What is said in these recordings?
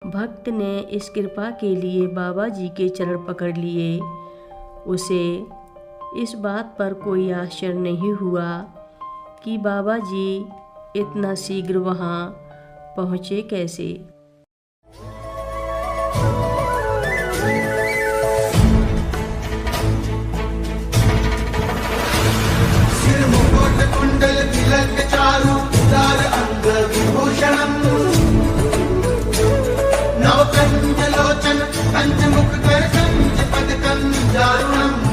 भक्त ने इस कृपा के लिए बाबा जी के चरण पकड़ लिए। उसे इस बात पर कोई आश्चर्य नहीं हुआ कि बाबा जी इतना शीघ्र वहाँ पहुँचे कैसे। सिर मुकुट कुंडल तिलक चारु उदार अंग विभूषणम् नवकंज लोचन कंज मुख कर कंज पद कंजारुणम्।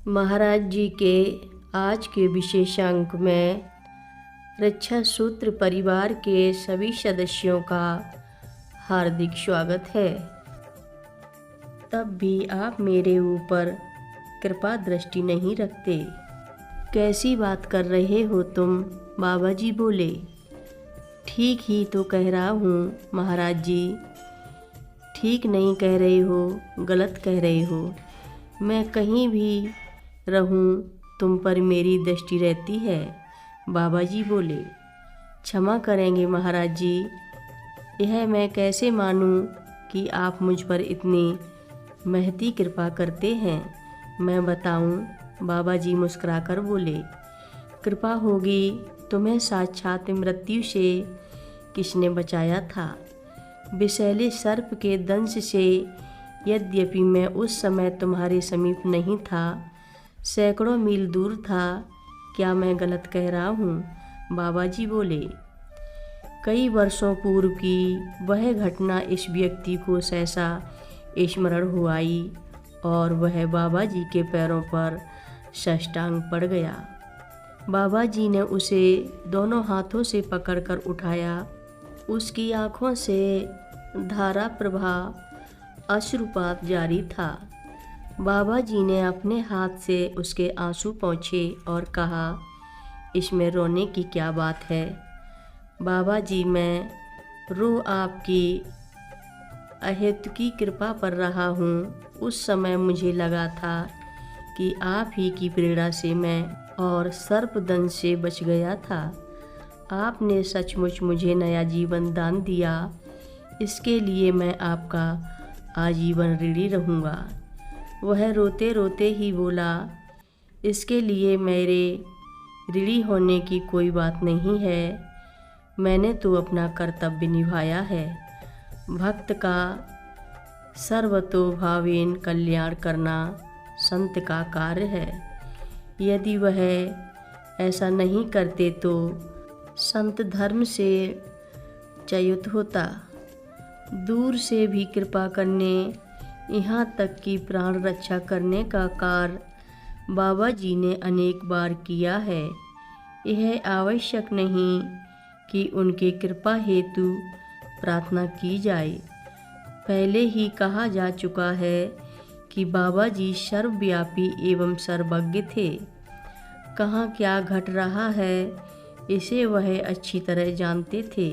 महाराज जी के आज के विशेषांक में रक्षा सूत्र परिवार के सभी सदस्यों का हार्दिक स्वागत है। तब भी आप मेरे ऊपर कृपा दृष्टि नहीं रखते। कैसी बात कर रहे हो तुम? बाबा जी बोले। ठीक ही तो कह रहा हूँ महाराज जी। ठीक नहीं कह रहे हो, गलत कह रहे हो। मैं कहीं भी रहूं तुम पर मेरी दृष्टि रहती है। बाबा जी बोले। क्षमा करेंगे महाराज जी, यह मैं कैसे मानूं कि आप मुझ पर इतनी महती कृपा करते हैं। मैं बताऊं? बाबा जी मुस्कुराकर बोले। कृपा होगी तुम्हें साक्षात मृत्यु से किसने बचाया था, विषैले सर्प के दंश से। यद्यपि मैं उस समय तुम्हारे समीप नहीं था, सैकड़ों मील दूर था। क्या मैं गलत कह रहा हूँ? बाबा जी बोले। कई वर्षों पूर्व की वह घटना इस व्यक्ति को सहसा स्मरण हुआई और वह बाबा जी के पैरों पर साष्टांग पड़ गया। बाबा जी ने उसे दोनों हाथों से पकड़कर उठाया। उसकी आँखों से धारा प्रवाह अश्रुपात जारी था। बाबा जी ने अपने हाथ से उसके आंसू पोंछे और कहा, इसमें रोने की क्या बात है? बाबा जी, मैं रो आपकी अहेतुकी कृपा पर रहा हूँ। उस समय मुझे लगा था कि आप ही की प्रेरणा से मैं और सर्पदंश से बच गया था। आपने सचमुच मुझे नया जीवन दान दिया। इसके लिए मैं आपका आजीवन ऋणी रहूँगा। वह रोते रोते ही बोला, इसके लिए मेरे ऋणी होने की कोई बात नहीं है। मैंने तो अपना कर्तव्य निभाया है। भक्त का सर्वतोभावेन कल्याण करना संत का कार्य है। यदि वह ऐसा नहीं करते तो संत धर्म से च्युत होता। दूर से भी कृपा करने, यहाँ तक कि प्राण रक्षा करने का कार्य बाबा जी ने अनेक बार किया है। यह आवश्यक नहीं कि उनके कृपा हेतु प्रार्थना की जाए। पहले ही कहा जा चुका है कि बाबा जी सर्वव्यापी एवं सर्वज्ञ थे। कहाँ क्या घट रहा है इसे वह अच्छी तरह जानते थे।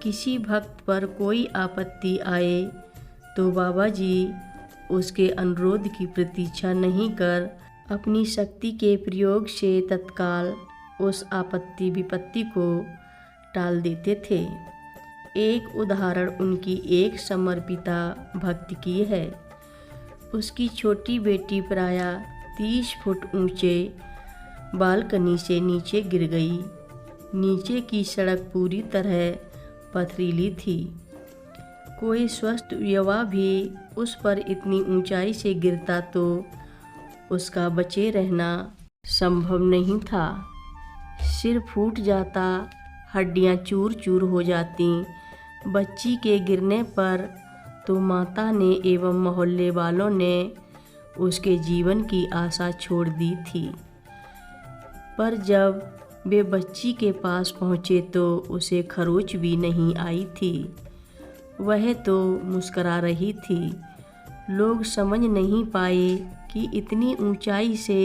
किसी भक्त पर कोई आपत्ति आए तो बाबा जी उसके अनुरोध की प्रतीक्षा नहीं कर अपनी शक्ति के प्रयोग से तत्काल उस आपत्ति विपत्ति को टाल देते थे। एक उदाहरण उनकी एक समर्पिता भक्त की है। उसकी छोटी बेटी प्रायः 30 फुट ऊंचे बालकनी से नीचे गिर गई। नीचे की सड़क पूरी तरह पथरीली थी। कोई स्वस्थ युवा भी उस पर इतनी ऊंचाई से गिरता तो उसका बचे रहना संभव नहीं था। सिर फूट जाता, हड्डियां चूर चूर हो जाती। बच्ची के गिरने पर तो माता ने एवं मोहल्ले वालों ने उसके जीवन की आशा छोड़ दी थी। पर जब वे बच्ची के पास पहुँचे तो उसे खरोच भी नहीं आई थी। वह तो मुस्करा रही थी। लोग समझ नहीं पाए कि इतनी ऊंचाई से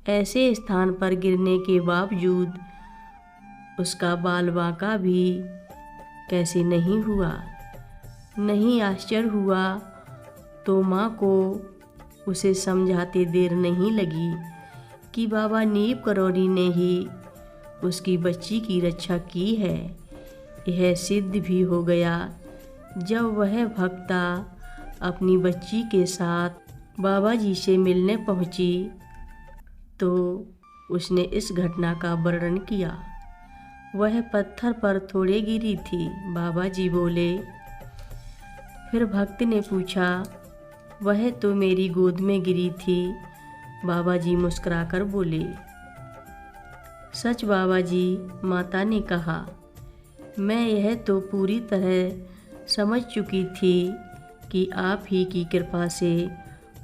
ऐसे स्थान पर गिरने के बावजूद उसका बाल बांका भी कैसे नहीं हुआ। नहीं आश्चर्य हुआ तो माँ को उसे समझाते देर नहीं लगी कि बाबा नीम करौरी ने ही उसकी बच्ची की रक्षा की है। यह सिद्ध भी हो गया। जब वह भक्ता अपनी बच्ची के साथ बाबा जी से मिलने पहुंची तो उसने इस घटना का वर्णन किया। वह पत्थर पर थोड़े गिरी थी। बाबा जी बोले। फिर भक्त ने पूछा, वह तो मेरी गोद में गिरी थी। बाबा जी मुस्कुराकर बोले, सच बाबा जी। माता ने कहा, मैं यह तो पूरी तरह समझ चुकी थी कि आप ही की कृपा से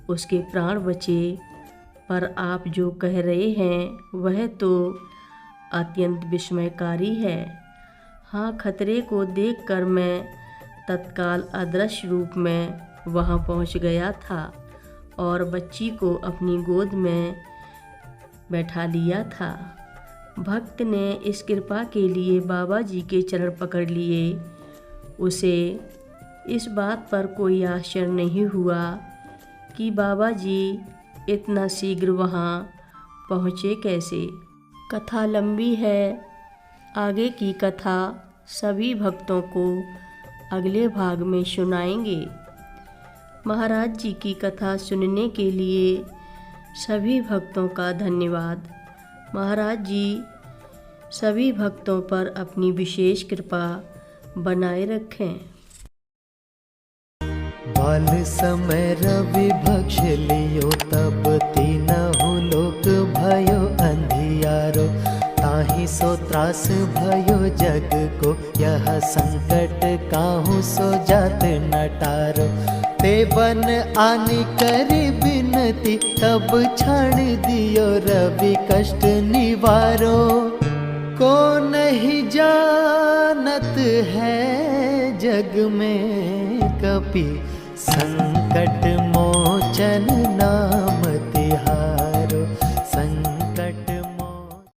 उसके प्राण बचे, पर आप जो कह रहे हैं वह तो अत्यंत विस्मयकारी है। हाँ, खतरे को देखकर मैं तत्काल अदृश्य रूप में वहाँ पहुँच गया था और बच्ची को अपनी गोद में बैठा लिया था। भक्त ने इस कृपा के लिए बाबा जी के चरण पकड़ लिए। उसे इस बात पर कोई आश्चर्य नहीं हुआ कि बाबा जी इतना शीघ्र वहाँ पहुँचे कैसे। कथा लंबी है। आगे की कथा सभी भक्तों को अगले भाग में सुनाएंगे। महाराज जी की कथा सुनने के लिए सभी भक्तों का धन्यवाद। महाराज जी सभी भक्तों पर अपनी विशेष कृपा बनाए रखें। बाल समय रवि भक्ष लियो, तब तीनहु लोक भयो अंधियारो। ताहि सो त्रास भयो जग को, यह संकट काहू सो जात न टारो। ते बन आनी करी बिनती, तब छाण दियो रवि कष्ट निवारो। को नहीं जानत है जग में कपि, संकट मोचन ना